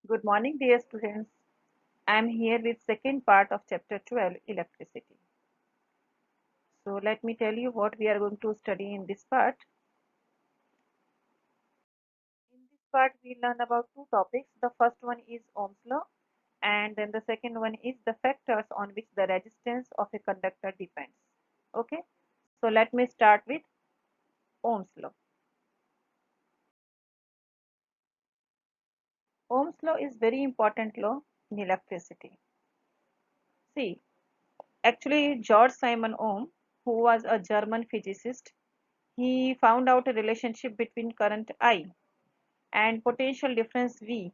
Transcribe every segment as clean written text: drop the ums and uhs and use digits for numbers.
Good morning, dear students. I am here with second part of chapter 12, electricity. So let me tell you what we are going to study in this part. In this part, we learn about two topics. The first one is Ohm's law, and then the second one is the factors on which the resistance of a conductor depends. Okay, so let me start with Ohm's law. Ohm's law is very important law in electricity. See, actually, George Simon Ohm, who was a German physicist, he found out a relationship between current I and potential difference V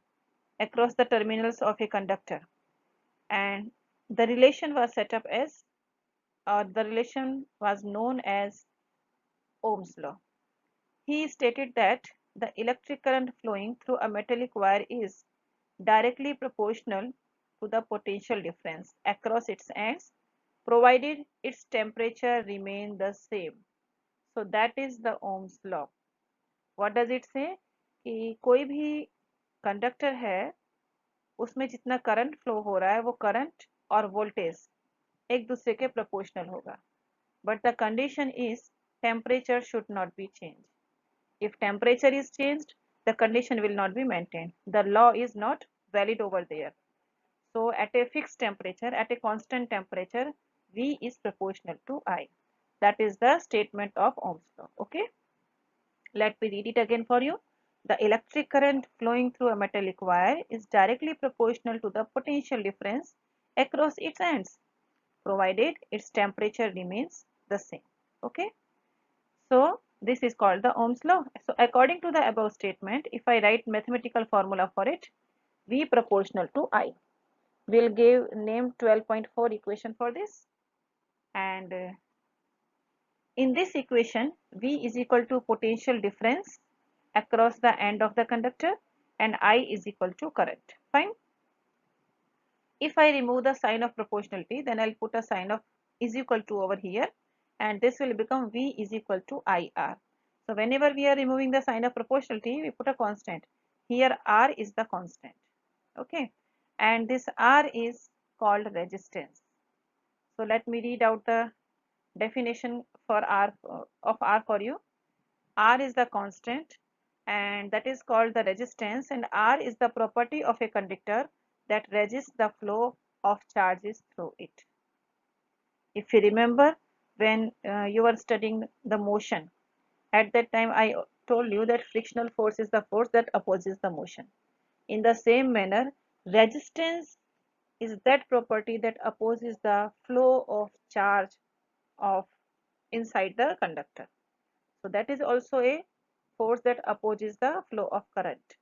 across the terminals of a conductor, and the relation was set up as the relation was known as Ohm's law. He stated that the electric current flowing through a metallic wire is directly proportional to the potential difference across its ends, provided its temperature remain the same. So that is the Ohm's law. What does it say? कि कोई भी conductor है, उसमें जितना current flow हो रहा है वो करंट और वोल्टेज एक दूसरे के प्रोपोर्शनल होगा, but the condition is temperature should not be change. If temperature is changed, the condition will not be maintained. The law is not valid over there. So at a fixed temperature, at a constant temperature, V is proportional to I. That is the statement of Ohm's law. Okay, let me read it again for you. The electric current flowing through a metallic wire is directly proportional to the potential difference across its ends, provided its temperature remains the same. Okay, so this is called the Ohm's law. So according to the above statement, if I write mathematical formula for it, V proportional to I. We'll give name 12.4 equation for this, and in this equation V is equal to potential difference across the end of the conductor and I is equal to current. Fine. If I remove the sign of proportionality, then I'll put a sign of is equal to over here, and this will become V is equal to IR. So whenever we are removing the sign of proportionality, we put a constant. Here R is the constant. Okay, and this R is called resistance. So let me read out the definition for R of R for you. R is the constant, and that is called the resistance, and R is the property of a conductor that resists the flow of charges through it. If you remember, when you were studying the motion, at that time I told you that frictional force is the force that opposes the motion. In the same manner, resistance is that property that opposes the flow of charge of inside the conductor. So that is also a force that opposes the flow of current.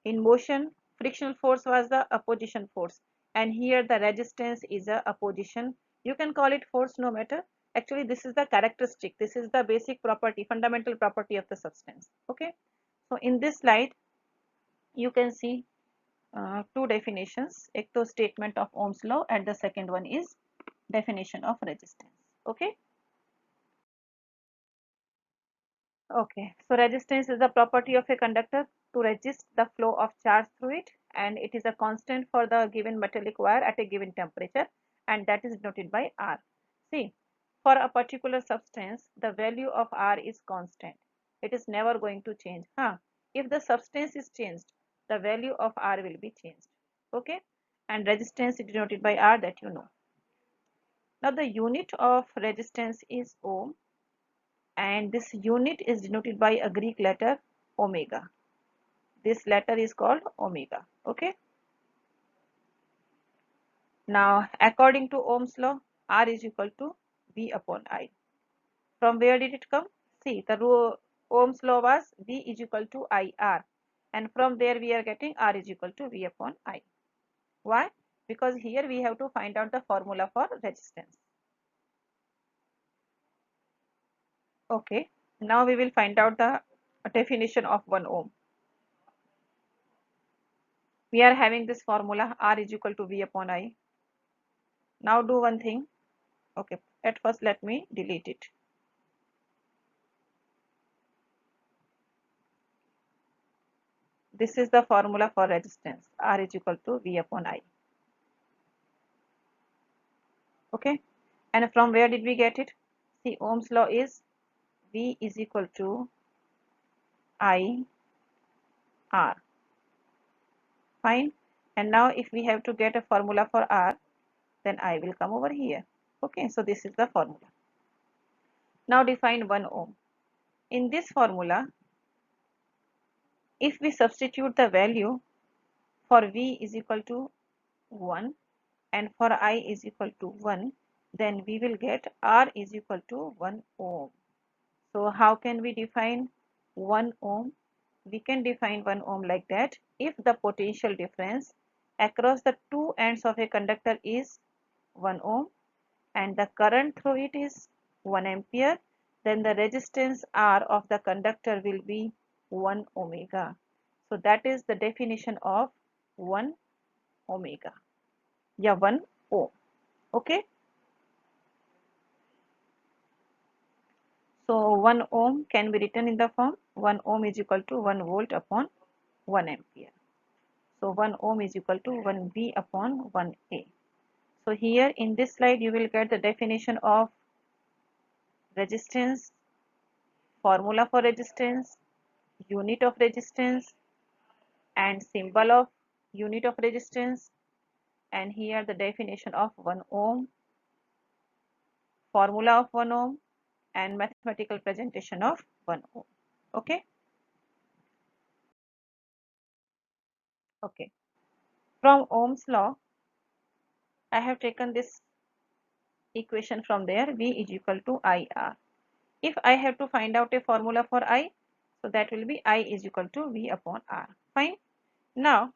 In motion, frictional force was the opposition force, and here the resistance is a opposition. You can call it force, no matter. Actually, this is the characteristic. This is the basic property, fundamental property of the substance. Okay. So in this slide, you can see two definitions. एक तो statement of Ohm's law, and the second one is definition of resistance. Okay. Okay, so resistance is the property of a conductor to resist the flow of charge through it, and it is a constant for the given metallic wire at a given temperature, and that is denoted by R. See, for a particular substance, the value of R is constant. It is never going to change. If the substance is changed, the value of R will be changed. Okay, and resistance is denoted by R, that you know. Now the unit of resistance is ohm, and this unit is denoted by a Greek letter omega. This letter is called omega. Okay. Now according to Ohm's law, R is equal to V upon I. From where did it come? See, the Ohm's law was V is equal to IR, and from there we are getting R is equal to V upon I. Why? Because here we have to find out the formula for resistance. Okay, now we will find out the definition of 1 ohm. We are having this formula R is equal to V upon I. Now do one thing. Okay, at first let me delete it. This is the formula for resistance. R is equal to V upon I. Okay. And from where did we get it? See, Ohm's law is V is equal to I R. Fine. And now if we have to get a formula for R, then I will come over here. Okay. So this is the formula. Now define 1 ohm. In this formula, if we substitute the value for V is equal to 1 and for I is equal to 1, then we will get R is equal to 1 ohm. So how can we define 1 ohm? We can define 1 ohm like that. If the potential difference across the two ends of a conductor is 1 ohm and the current through it is 1 ampere, then the resistance R of the conductor will be 1 omega. So that is the definition of 1 omega. Yeah, 1 ohm. Okay. So 1 ohm can be written in the form 1 ohm is equal to 1 volt upon 1 ampere. So 1 ohm is equal to 1 V upon 1 A. So here in this slide you will get the definition of resistance, formula for resistance, unit of resistance and symbol of unit of resistance, and here the definition of 1 ohm, formula of 1 ohm and mathematical presentation of 1 ohm. Okay. Okay. From Ohm's law, I have taken this equation from there, V is equal to IR. If I have to find out a formula for I, so that will be I is equal to V upon R. Fine. Now,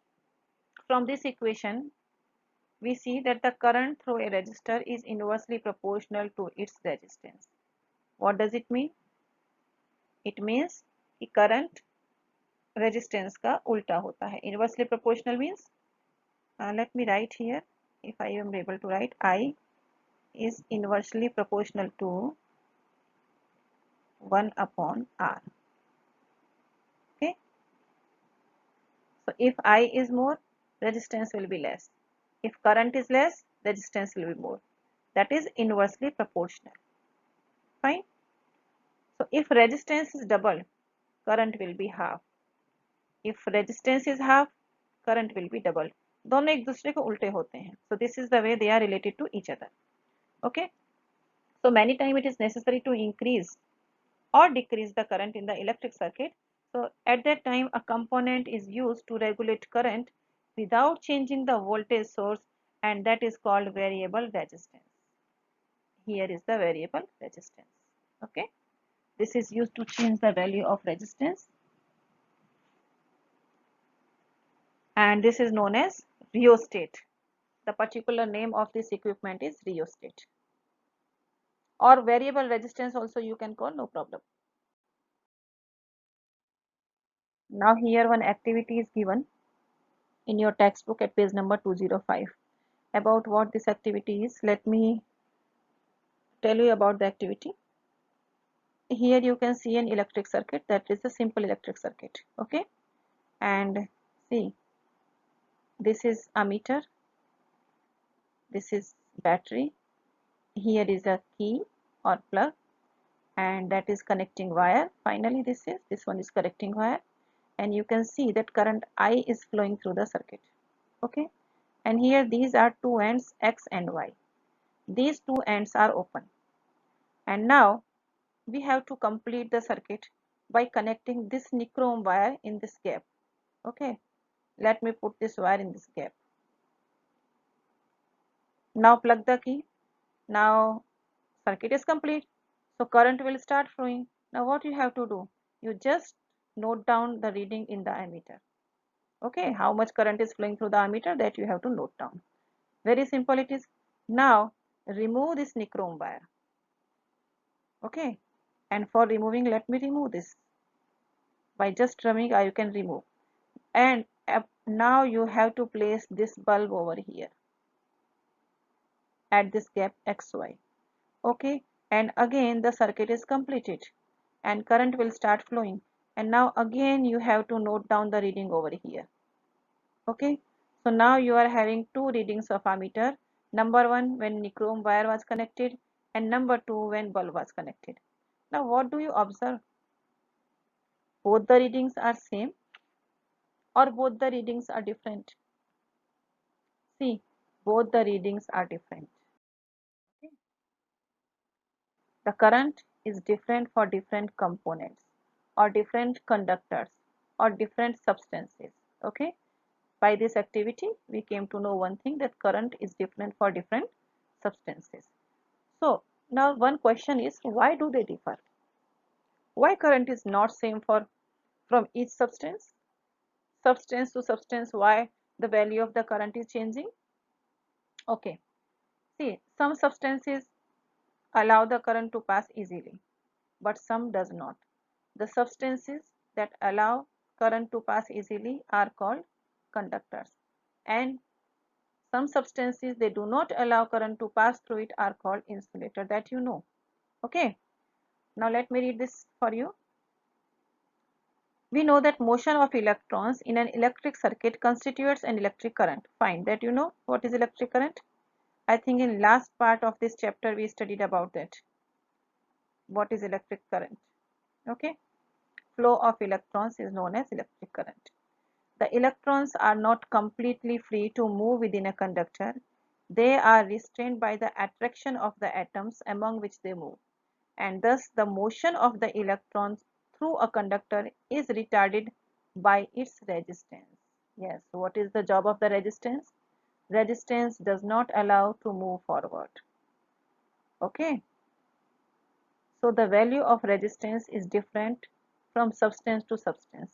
from this equation, we see that the current through a resistor is inversely proportional to its resistance. What does it mean? It means कि current resistance का उल्टा होता है. Inversely proportional means, let me write here, if I am able to write, I is inversely proportional to 1 upon R. Okay. So if I is more, resistance will be less. If current is less, resistance will be more. That is inversely proportional. Fine. So if resistance is double, current will be half. If resistance is half, current will be double. दोनों एक दूसरे को उल्टे होते हैं. So this is the way they are related to each other. Okay. So many times it is necessary to increase or decrease the current in the electric circuit. So at that time a component is used to regulate current without changing the voltage source, and that is called variable resistance. Here is the variable resistance. Okay. This is used to change the value of resistance, and this is known as rheostat. The particular name of this equipment is rheostat, or variable resistance also you can call, no problem. Now here one activity is given in your textbook at page number 205. About what this activity is, let me tell you about the activity. Here you can see an electric circuit, that is a simple electric circuit. Okay, and see, this is ammeter, this is battery, here is a key or plug, and that is connecting wire. Finally this one is connecting wire, and you can see that current I is flowing through the circuit. Okay, and here these are two ends, X and Y. These two ends are open, and now we have to complete the circuit by connecting this nichrome wire in this gap. Okay, let me put this wire in this gap. Now plug the key. Now circuit is complete, so current will start flowing. Now what you have to do, you just note down the reading in the ammeter. Okay, how much current is flowing through the ammeter, that you have to note down. Very simple it is. Now remove this nichrome wire. Okay, and for removing, let me remove this. By just rubbing, you can remove. And now you have to place this bulb over here at this gap XY. Okay, and again the circuit is completed and current will start flowing. and now again you have to note down the reading over here. Okay, so now you are having two readings of ammeter. Number one when nichrome wire was connected, and number two when bulb was connected. Now what do you observe? Both the readings are same or both the readings are different? See, both the readings are different. Okay? The current is different for different components or different conductors or different substances. Okay, by this activity we came to know one thing, that current is different for different substances. So now one question is, why do they differ? Why current is not same for from each substance? Substance to substance, why the value of the current is changing? Okay, see, some substances allow the current to pass easily, but some does not. The substances that allow current to pass easily are called conductors, and some substances they do not allow current to pass through it are called insulator, that you know. Okay, now let me read this for you. We know that motion of electrons in an electric circuit constitutes an electric current. Fine, that you know what is electric current. I think in last part of this chapter we studied about that. What is electric current? Okay, flow of electrons is known as electric current. The electrons are not completely free to move within a conductor. They are restrained by the attraction of the atoms among which they move, and thus the motion of the electrons through a conductor is retarded by its resistance. Yes, what is the job of the resistance? Resistance does not allow to move forward. Okay, so the value of resistance is different from substance to substance.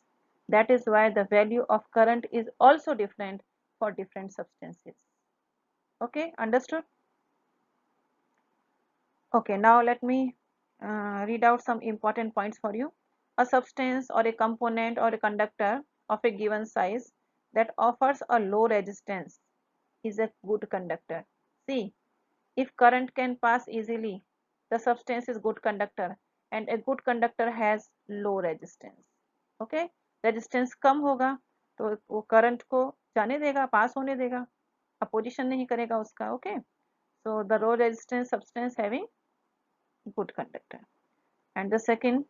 That is why the value of current is also different for different substances. Okay, understood? Okay, now let me read out some important points for you. A substance or a component or a conductor of a given size that offers a low resistance is a good conductor. See, if current can pass easily, the substance is good conductor, and a good conductor has low resistance. Okay, resistance कम होगा तो वो current को जाने देगा, पास होने देगा, opposition नहीं करेगा उसका. Okay, so the low resistance substance having good conductor. And the second,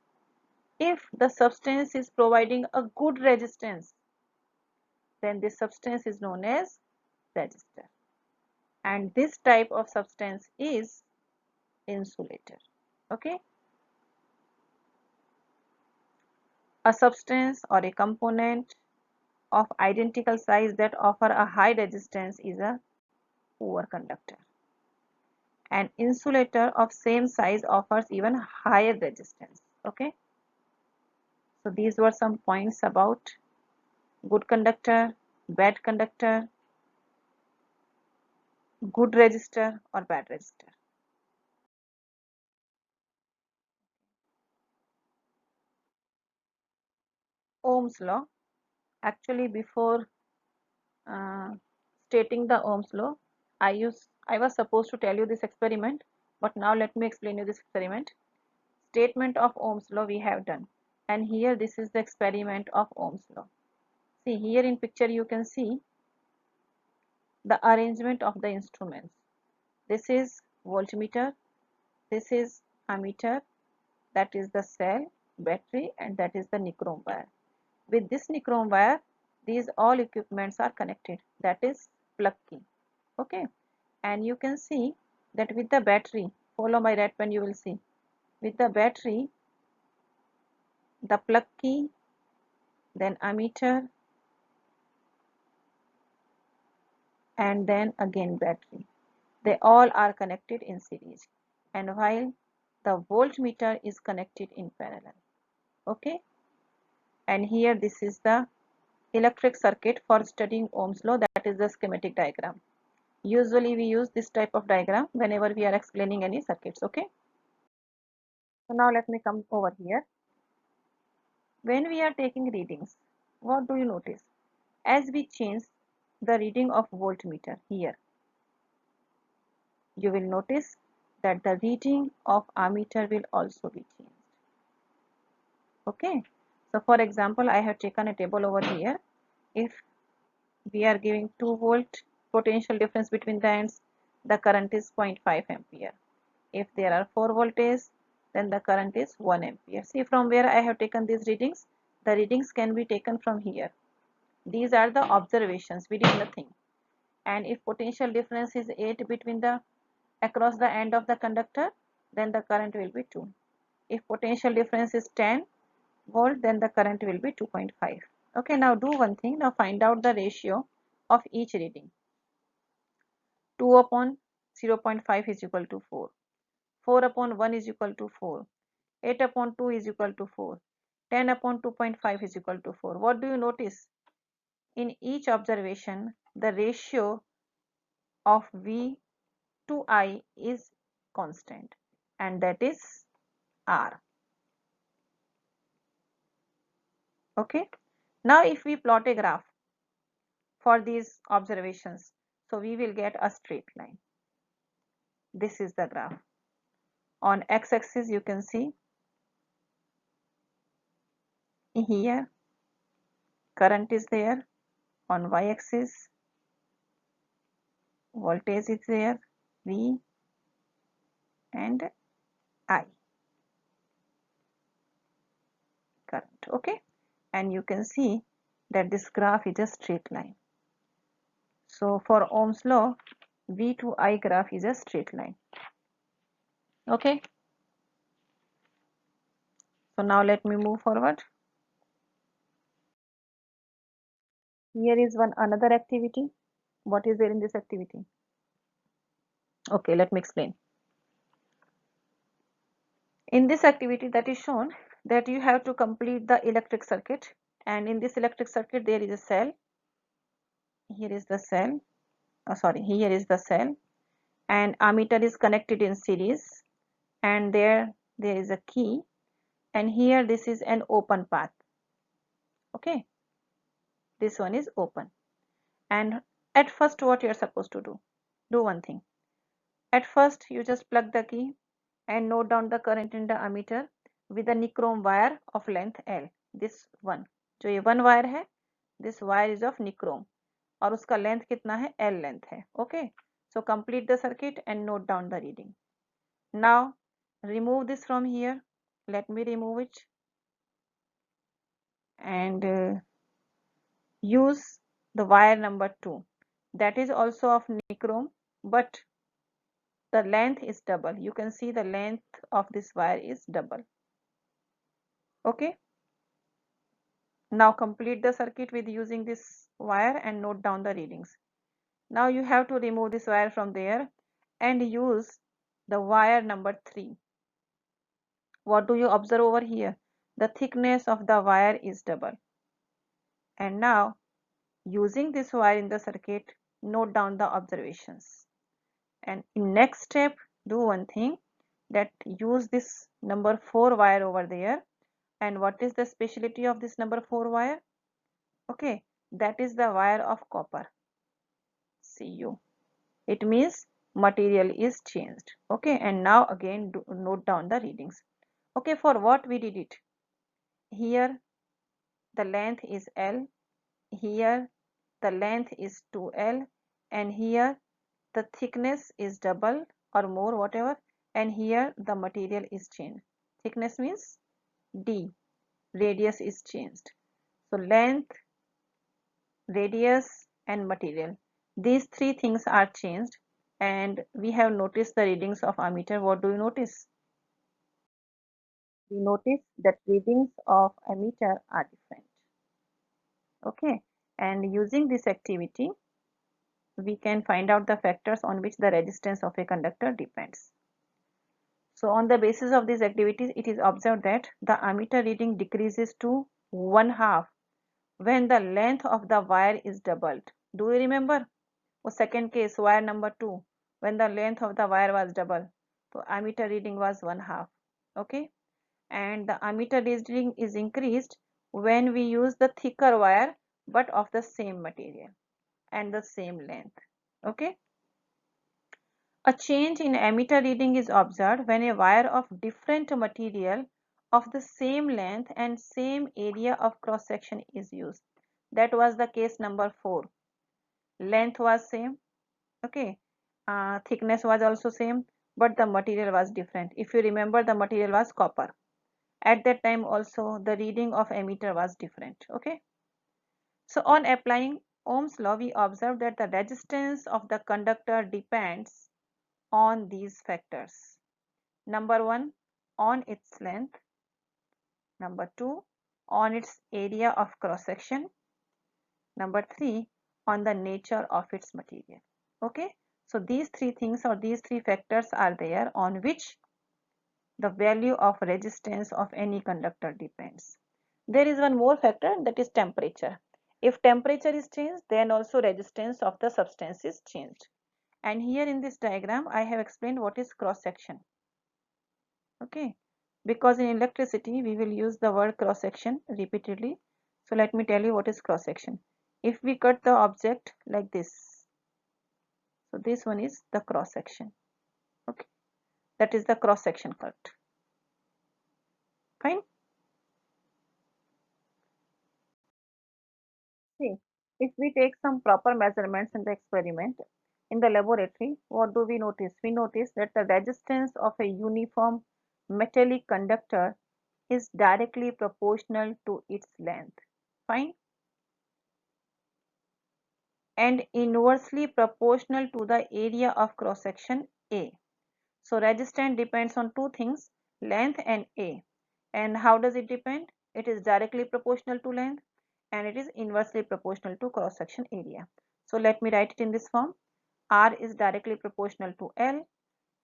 if the substance is providing a good resistance, then this substance is known as resistor, and this type of substance is insulator. Okay, a substance or a component of identical size that offer a high resistance is a poor conductor. An insulator of same size offers even higher resistance. Okay, so these were some points about good conductor, bad conductor, good resistor or bad resistor. Ohm's law. Actually, before uh, stating the Ohm's law, I was supposed to tell you this experiment, but now let me explain you this experiment. Statement of Ohm's law we have done, and here this is the experiment of Ohm's law. See, here in picture you can see the arrangement of the instruments. This is voltmeter, this is ammeter, that is the cell, battery, and that is the nichrome wire. With this nichrome wire, these all equipments are connected, that is plug key. Okay, and you can see that with the battery, follow my red pen, you will see with the battery, the plug key, then ammeter, and then again battery, they all are connected in series, and while the voltmeter is connected in parallel. Okay, and here this is the electric circuit for studying Ohm's law, that is the schematic diagram. Usually we use this type of diagram whenever we are explaining any circuits. Okay, so now let me come over here. When we are taking readings, what do you notice? As we change the reading of voltmeter here, you will notice that the reading of ammeter will also be changed. Okay, So for example, I have taken a table over here. If we are giving 2 volt potential difference between the ends, the current is 0.5 ampere. If there are 4 voltages, then the current is 1 ampere. See from where I have taken these readings. The readings can be taken from here. These are the observations. We did nothing. And if potential difference is 8 between the across the end of the conductor, then the current will be 2. If potential difference is 10 volt, then the current will be 2.5. Okay, now do one thing. Now find out the ratio of each reading. 2 upon 0.5 is equal to 4. 4 upon 1 is equal to 4. 8 upon 2 is equal to 4. 10 upon 2.5 is equal to 4. What do you notice? In each observation, the ratio of V to I is constant, and that is R. Okay. Now if we plot a graph for these observations, so we will get a straight line. This is the graph. On x-axis you can see here current is there. On y-axis voltage is there, V and I current. Okay, and you can see that this graph is a straight line. So for Ohm's law, V to I graph is a straight line. Okay, so now let me move forward. Here is one another activity. What is there in this activity? Okay, let me explain. In this activity that is shown that you have to complete the electric circuit, and in this electric circuit there is a cell. Here is the cell. Here is the cell, and ammeter is connected in series, and there is a key, and here this is an open path. Okay, this one is open. And at first what you are supposed to do one thing. At first you just plug the key and note down the current in the ammeter with a nichrome wire of length L. This one, जो ये one wire है, this wire is of nichrome और उसका length कितना है, L length है. Okay, so complete the circuit and note down the reading. Now remove this from here. Let me remove it and use the wire number 2. That is also of nichrome, but the length is double. You can see the length of this wire is double. Okay, now complete the circuit with using this wire and note down the readings. Now you have to remove this wire from there and use the wire number 3. What do you observe over here? The thickness of the wire is double. And now using this wire in the circuit, note down the observations. And in next step, do one thing, that use this number 4 wire over there. And what is the specialty of this number 4 wire? Okay, that is the wire of copper, Cu. It means material is changed. Okay, and now again note down the readings. Okay, for what we did it? Here the length is L, here the length is 2L, and here the thickness is double or more, whatever, and here the material is changed. Thickness means D, radius is changed. So length, radius and material, these three things are changed, and we have noticed the readings of ammeter. What do you notice? We notice that readings of ammeter are different. Okay, and using this activity we can find out the factors on which the resistance of a conductor depends. So on the basis of these activities, it is observed that the ammeter reading decreases to 1/2 when the length of the wire is doubled. Do you remember? Or second case, wire number 2, when the length of the wire was double, so ammeter reading was 1/2. Okay, and the ammeter reading is increased when we use the thicker wire but of the same material and the same length. Okay, a change in ammeter reading is observed when a wire of different material of the same length and same area of cross section is used. That was the case number 4. Length was same, okay, thickness was also same, but the material was different. If you remember, the material was copper. At that time also the reading of ammeter was different, okay. So on applying Ohm's law, we observe that the resistance of the conductor depends on these factors. Number 1, on its length. Number 2, on its area of cross section. Number 3, on the nature of its material. Okay, so these three things or these three factors are there on which the value of resistance of any conductor depends. There is one more factor, that is temperature. If temperature is changed, then also resistance of the substance is changed. And here in this diagram I have explained what is cross section. Okay, because in electricity we will use the word cross section repeatedly. So let me tell you what is cross section. If we cut the object like this, so this one is the cross section. Okay, that is the cross section cut. Fine. See, if we take some proper measurements in the experiment in the laboratory, what do we notice? We notice that the resistance of a uniform metallic conductor is directly proportional to its length. Fine. And inversely proportional to the area of cross section A. So resistance depends on two things, length and A. And how does it depend? It is directly proportional to length and it is inversely proportional to cross section area. So let me write it in this form. R is directly proportional to L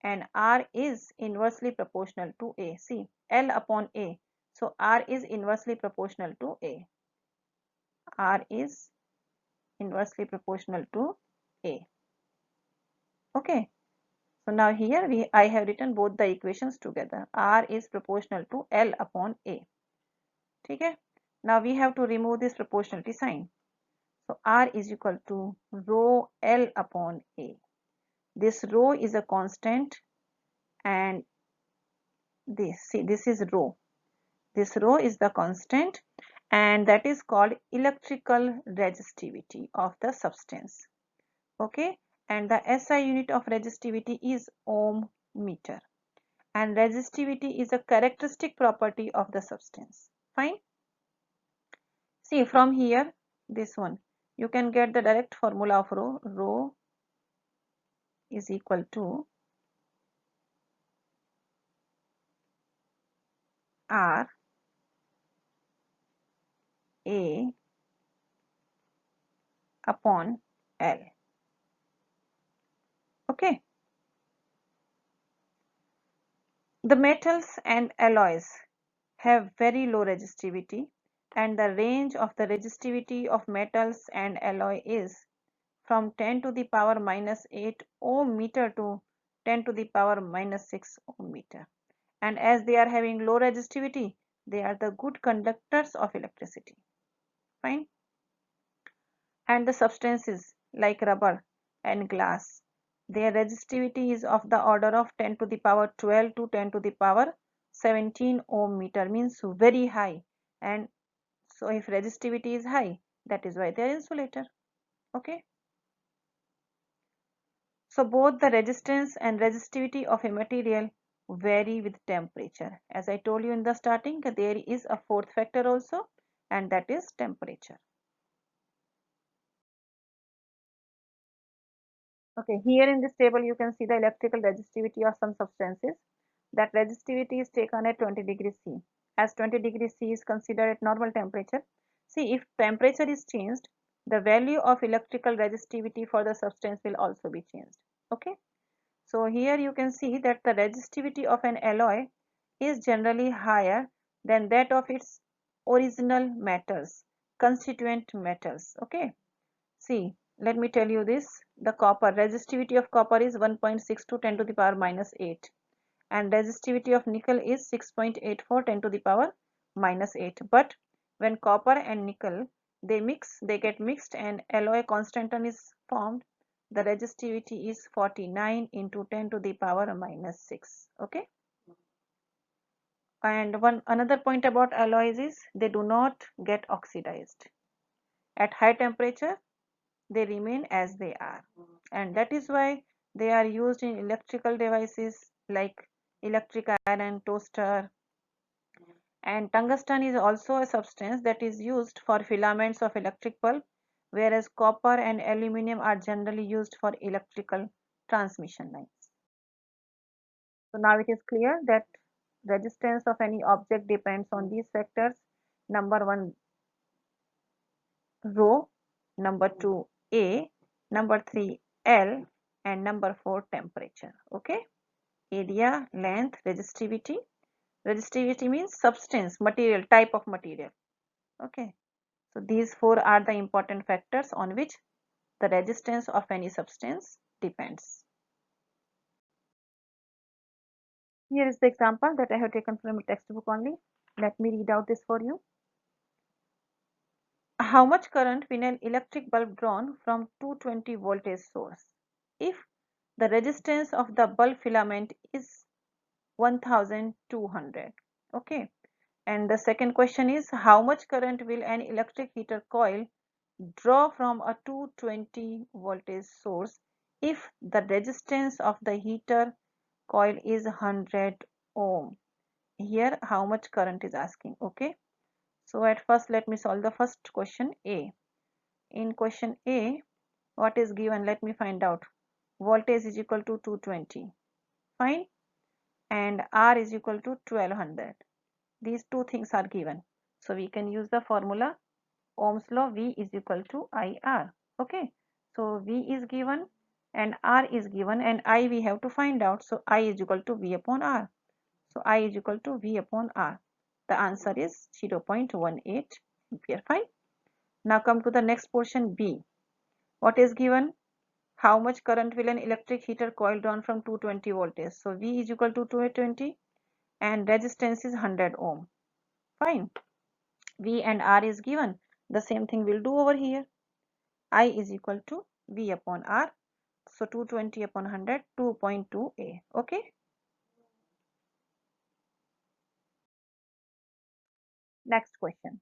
and R is inversely proportional to A. See, L upon A. So R is inversely proportional to A. R is inversely proportional to A. Okay. So now here I have written both the equations together. R is proportional to L upon A. Okay. Now we have to remove this proportionality sign. So R is equal to rho L upon A. This rho is a constant and this is rho. This rho is the constant and that is called electrical resistivity of the substance. Okay. And the SI unit of resistivity is ohm meter. And resistivity is a characteristic property of the substance. Fine. See from here, this one, you can get the direct formula of rho. Rho is equal to R A upon L. Okay. The metals and alloys have very low resistivity and the range of the resistivity of metals and alloy is from 10 to the power minus 8 ohm meter to 10 to the power minus 6 ohm meter. And as they are having low resistivity, they are the good conductors of electricity. Fine. And the substances like rubber and glass, their resistivity is of the order of 10 to the power 12 to 10 to the power 17 ohm meter, means very high. And so if resistivity is high, that is why they are insulator. Okay. So both the resistance and resistivity of a material vary with temperature. As I told you in the starting, there is a fourth factor also, and that is temperature. Okay, here in this table you can see the electrical resistivity of some substances. That resistivity is taken at 20 degrees C. As 20 degrees C is considered at normal temperature. See, if temperature is changed, the value of electrical resistivity for the substance will also be changed. Okay. So here you can see that the resistivity of an alloy is generally higher than that of its original metals, constituent metals. Okay. See, let me tell you this. The copper, resistivity of copper is 1.6 to 10 to the power minus 8 and resistivity of nickel is 6.84 10 to the power minus 8. But when copper and nickel they get mixed and alloy constantan is formed, the resistivity is 49 into 10 to the power minus 6. Okay. And one another point about alloys is they do not get oxidized. At high temperature, they remain as they are. And that is why they are used in electrical devices like electric iron, toaster. And tungsten is also a substance that is used for filaments of electric bulb, whereas copper and aluminum are generally used for electrical transmission lines. So now it is clear that resistance of any object depends on these factors. Number one, rho, number two, A, number three, L, and number four, temperature. Okay, area, length, resistivity. Resistivity means substance, material, type of material. Okay, so these four are the important factors on which the resistance of any substance depends. Here is the example that I have taken from a textbook only. Let me read out this for you. How much current will an electric bulb drawn from 220 voltage source if the resistance of the bulb filament is 1200? Okay, and the second question is how much current will an electric heater coil draw from a 220 voltage source if the resistance of the heater coil is 100 ohm. Here how much current is asking. Okay, so at first let me solve the first question A. In question A, what is given? Let me find out. Voltage is equal to 220. Fine. And R is equal to 1200. These two things are given. So we can use the formula Ohm's law. V is equal to IR. Okay. So V is given and R is given and I we have to find out. So I is equal to V upon R. So I is equal to V upon R. The answer is 0.18 ampere. Fine. Now come to the next portion B. What is given? How much current will an electric heater coil drawn from 220 voltage? So V is equal to 220 and resistance is 100 ohm. Fine. V and R is given. The same thing we'll do over here. I is equal to V upon R. So 220 upon 100, 2.2 A. Okay. Next question.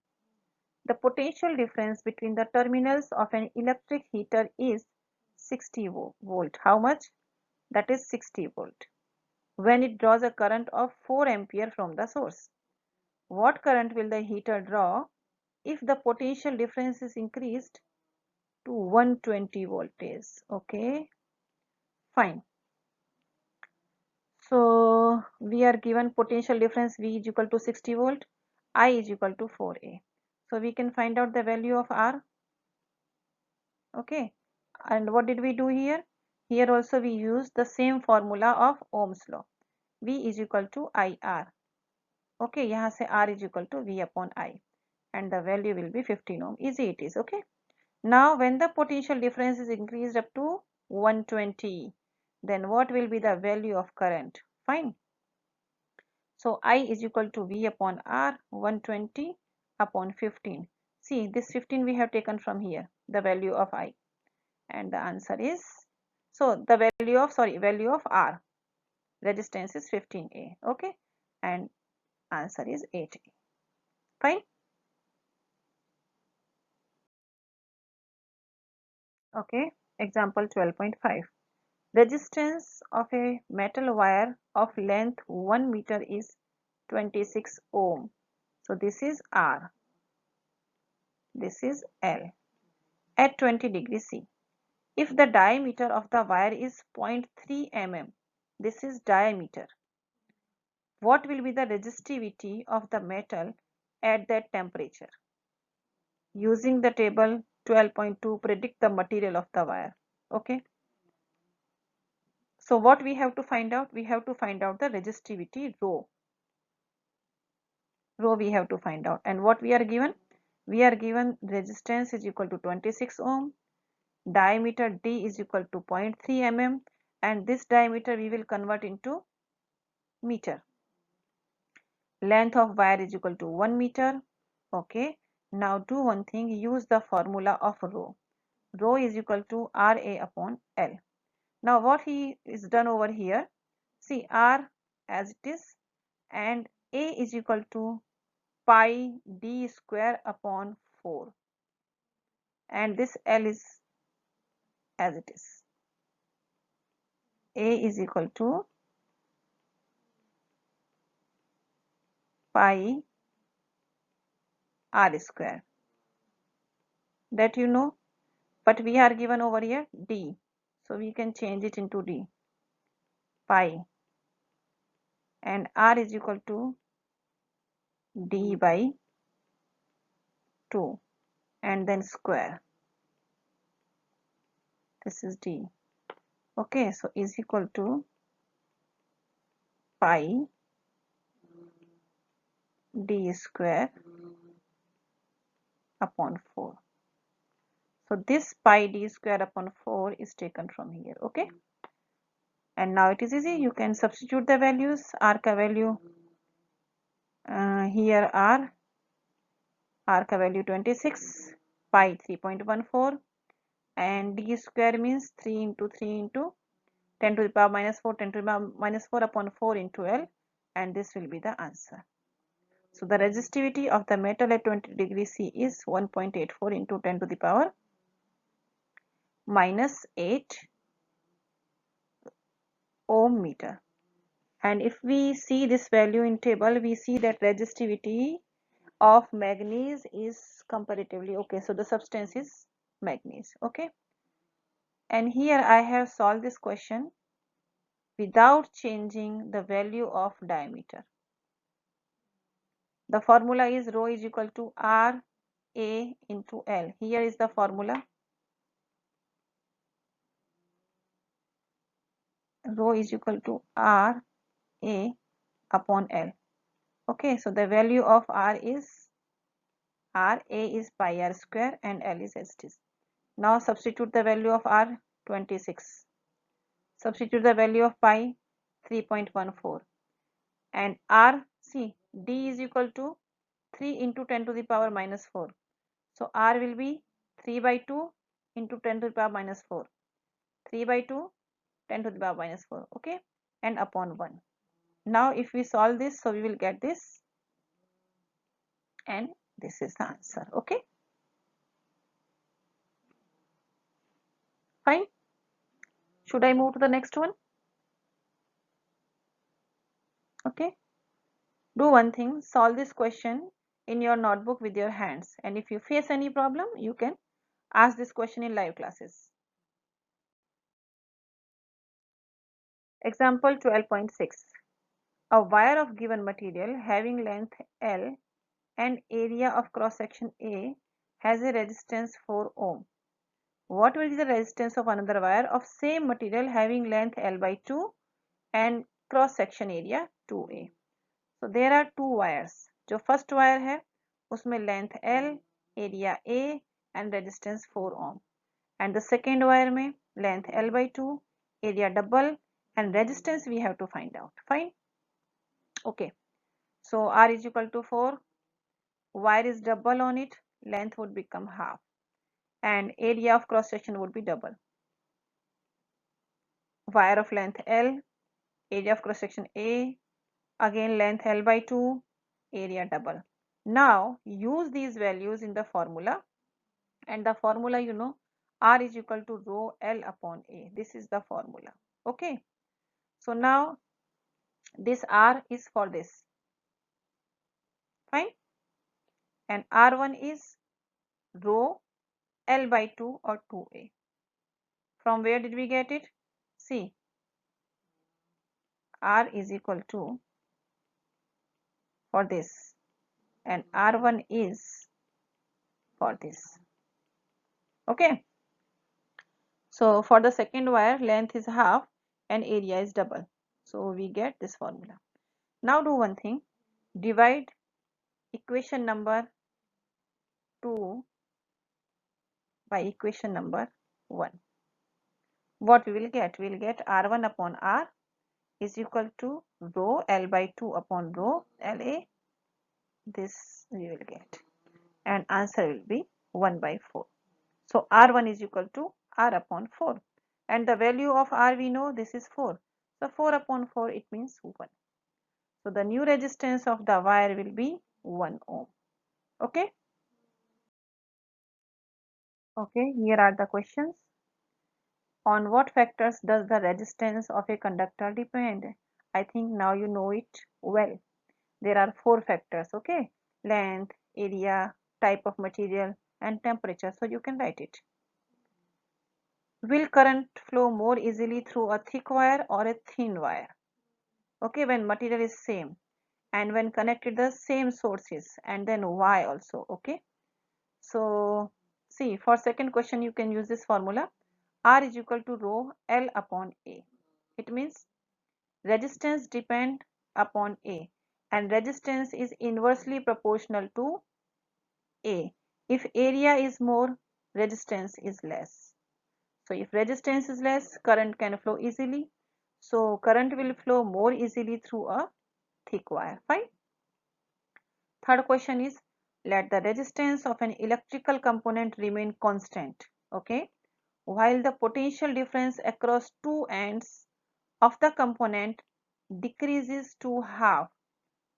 The potential difference between the terminals of an electric heater is 60 volt. How much? That is 60 volt. When it draws a current of 4 ampere from the source. What current will the heater draw if the potential difference is increased to 120 voltage? Okay, fine. So we are given potential difference V is equal to 60 volt, I is equal to 4A. So we can find out the value of R. Okay, and what did we do here? Here also we use the same formula of Ohm's law. V is equal to IR. Okay, यहाँ से R is equal to V upon I and the value will be 15 ohm. Easy it is. Okay. Now when the potential difference is increased up to 120, then what will be the value of current? Fine. So I is equal to V upon R, 120 upon 15. See, this 15 we have taken from here, the value of I. And the answer is, so the value of R, resistance is 15A. Okay. And answer is 8A. Fine. Okay. Example 12.5. Resistance of a metal wire of length 1 meter is 26 ohm. So this is R. This is L. At 20 degrees C. If the diameter of the wire is 0.3 mm, this is diameter. What will be the resistivity of the metal at that temperature? Using the table 12.2, predict the material of the wire. Okay. So what we have to find out? We have to find out the resistivity rho. Rho we have to find out. And what we are given? We are given resistance is equal to 26 ohm, diameter D is equal to 0.3 mm, and this diameter we will convert into meter. Length of wire is equal to 1 meter. Okay. Now do one thing, use the formula of rho. Rho is equal to RA upon L. Now what he is done over here, see R as it is and A is equal to pi d square upon 4, and this L is as it is. A is equal to pi r square, that you know, but we are given over here d, so we can change it into d, pi, and r is equal to d by 2 and then square. This is d. Okay, so is equal to pi d square upon 4. So this pi d square upon 4 is taken from here. Okay, and now it is easy. You can substitute the values. R ka value here R ka value 26, pi 3.14, and d square means 3 into 3 into 10 to the power minus 4, 10 to the power minus 4 upon 4 into L, and this will be the answer. So the resistivity of the metal at 20 degrees C is 1.84 into 10 to the power minus 8 ohm meter. And if we see this value in table, we see that resistivity of manganese is comparatively okay. So the substance is manganese. Okay, and here I have solved this question without changing the value of diameter. The formula is rho is equal to R A into L. Here is the formula. Rho is equal to R A upon L. Okay, so the value of R A is pi r square and L is as it is. Now substitute the value of R 26. Substitute the value of pi 3.14, and R, see, D is equal to 3 into 10 to the power minus 4. So R will be 3 by 2 into 10 to the power minus 4. 3 by 2, 10 to the power minus 4. Okay, and upon 1. Now if we solve this, so we will get this, and this is the answer. Okay, fine. Should I move to the next one? Okay, do one thing, solve this question in your notebook with your hands, and if you face any problem, you can ask this question in live classes. Example 12.6. A wire of given material having length L and area of cross section A has a resistance 4 ohm. What will be the resistance of another wire of same material having length L by 2 and cross section area 2A? So there are two wires. जो first wire है उसमें length L, area A and resistance 4 ohm, and the second wire में length L by 2, area double and resistance we have to find out. Fine. Okay, so R is equal to 4, wire is double on it, length would become half and area of cross section would be double. Wire of length L, area of cross section A, again length L by 2, area double. Now use these values in the formula, and the formula you know, R is equal to rho L upon A. This is the formula. Okay, so now this R is for this, fine, and R1 is rho L by 2 or 2A. From where did we get it? See, R is equal to for this, and R1 is for this. Okay, so for the second wire, length is half and area is double, so we get this formula. Now do one thing, divide equation number 2 by equation number 1. What we will get? We will get R1 upon R is equal to rho L by 2 upon rho LA. This we will get, and answer will be 1 by 4. So R1 is equal to R upon 4, and the value of R we know, this is 4. So 4 upon 4, it means 1. So the new resistance of the wire will be 1 ohm. Okay. Okay, here are the questions. On what factors does the resistance of a conductor depend? I think now you know it well. There are 4 factors, okay? Length, area, type of material, and temperature. So you can write it. Will current flow more easily through a thick wire or a thin wire? Okay, when material is same and when connected the same sources, and then why also, okay? So see, for second question you can use this formula. R is equal to rho L upon A. It means resistance depend upon A and resistance is inversely proportional to A. If area is more, resistance is less. So if resistance is less, current can flow easily. So current will flow more easily through a thick wire. Fine. Third question is, let the resistance of an electrical component remain constant. Okay. While the potential difference across two ends of the component decreases to half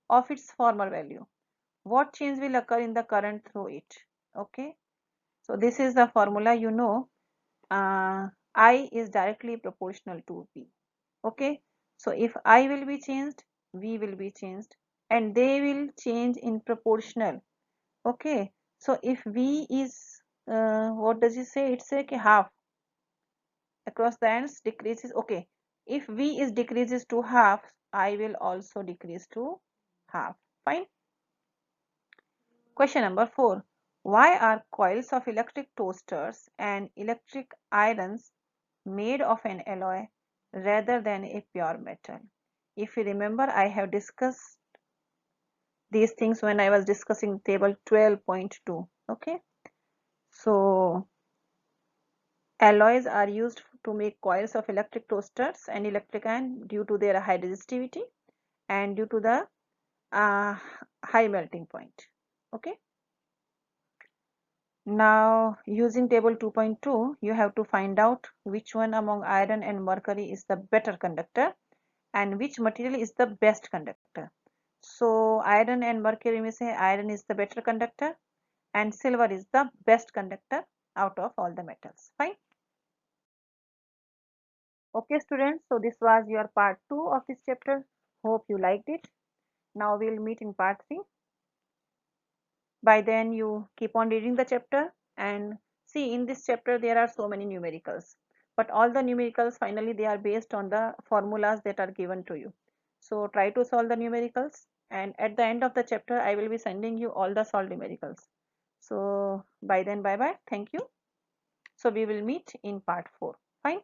of its former value. What change will occur in the current through it? Okay. So this is the formula, you know, I is directly proportional to V. Okay. So if I will be changed, V will be changed and they will change in proportional. Okay. So if V is, what does it say? It's like half across the ends decreases. Okay. If V is decreases to half, I will also decrease to half. Fine. Question number 4. Why are coils of electric toasters and electric irons made of an alloy rather than a pure metal? If you remember, I have discussed these things when I was discussing table 12.2. Okay. So alloys are used to make coils of electric toasters and electric iron due to their high resistivity and due to the uh, high melting point. Okay. Now, using table 2.2, you have to find out which one among iron and mercury is the better conductor and which material is the best conductor. So, iron and mercury, may say iron is the better conductor and silver is the best conductor out of all the metals. Fine. Okay, students. So, this was your part 2 of this chapter. Hope you liked it. Now, we'll meet in part 3. By then you keep on reading the chapter and see, in this chapter there are so many numericals, but all the numericals finally they are based on the formulas that are given to you. So try to solve the numericals and at the end of the chapter I will be sending you all the solved numericals. So by then, bye bye, thank you. So we will meet in part 4. Fine.